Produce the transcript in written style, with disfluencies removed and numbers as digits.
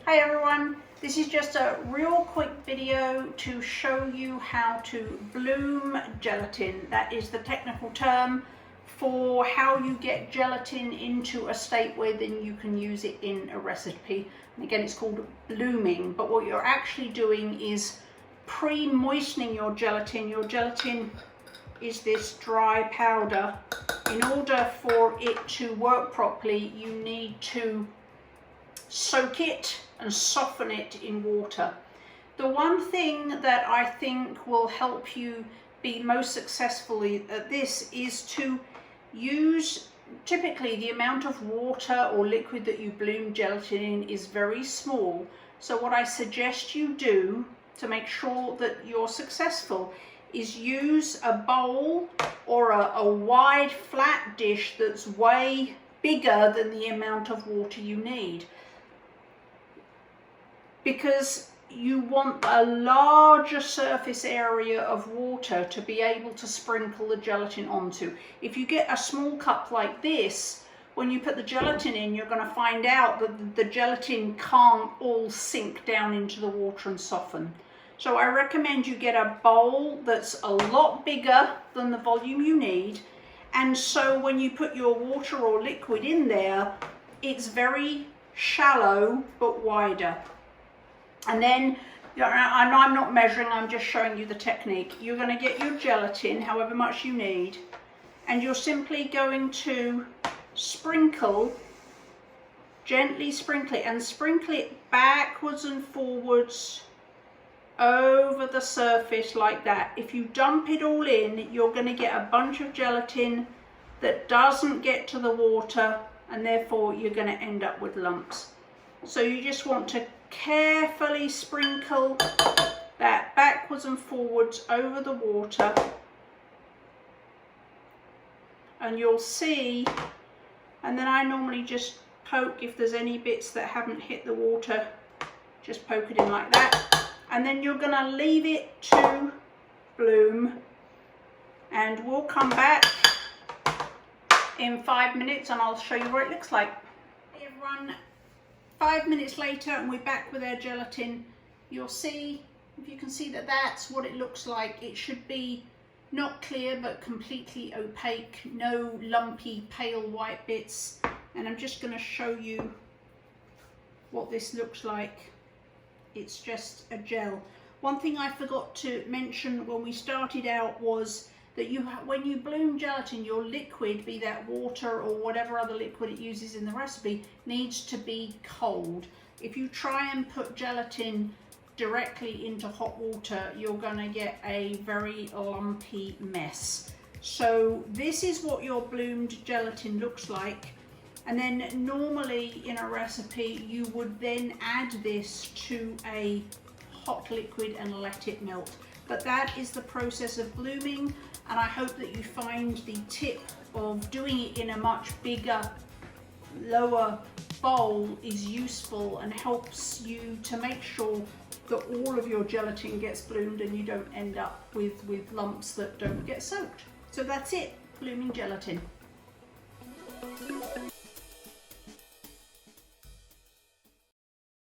Hi everyone, this is just a real quick video to show you how to bloom gelatin. That is the technical term for how you get gelatin into a state where then you can use it in a recipe. And again, it's called blooming, but what you're actually doing is pre-moistening your gelatin. Your gelatin is this dry powder. In order for it to work properly, you need to soak it and soften it in water. The one thing that I think will help you be most successfully at this is to use, typically the amount of water or liquid that you bloom gelatin in is very small. So what I suggest you do to make sure that you're successful is use a bowl or a wide flat dish that's way bigger than the amount of water you need, because you want a larger surface area of water to be able to sprinkle the gelatin onto. If you get a small cup like this, when you put the gelatin in, you're going to find out that the gelatin can't all sink down into the water and soften. So I recommend you get a bowl that's a lot bigger than the volume you need, and so when you put your water or liquid in there, it's very shallow but wider. And then, and I'm not measuring, I'm just showing you the technique. You're going to get your gelatin, however much you need, and you're simply going to sprinkle, gently sprinkle it, and sprinkle it backwards and forwards over the surface like that. If you dump it all in, you're going to get a bunch of gelatin that doesn't get to the water, and therefore you're going to end up with lumps. So you just want to carefully sprinkle that backwards and forwards over the water, and you'll see, and then I normally just poke if there's any bits that haven't hit the water, just poke it in like that, and then you're going to leave it to bloom, and we'll come back in 5 minutes and I'll show you what it looks like. Hey everyone, 5 minutes later and we're back with our gelatin. You'll see, if you can see, that that's what it looks like. It should be not clear but completely opaque, no lumpy pale white bits. And I'm just going to show you what this looks like. It's just a gel. One thing I forgot to mention when we started out was that when you bloom gelatin, your liquid, be that water or whatever other liquid it uses in the recipe, needs to be cold. If you try and put gelatin directly into hot water, you're going to get a very lumpy mess. So this is what your bloomed gelatin looks like. And then normally in a recipe, you would then add this to a hot liquid and let it melt. But that is the process of blooming. And I hope that you find the tip of doing it in a much bigger, lower bowl is useful and helps you to make sure that all of your gelatin gets bloomed and you don't end up with lumps that don't get soaked. So that's it, blooming gelatin.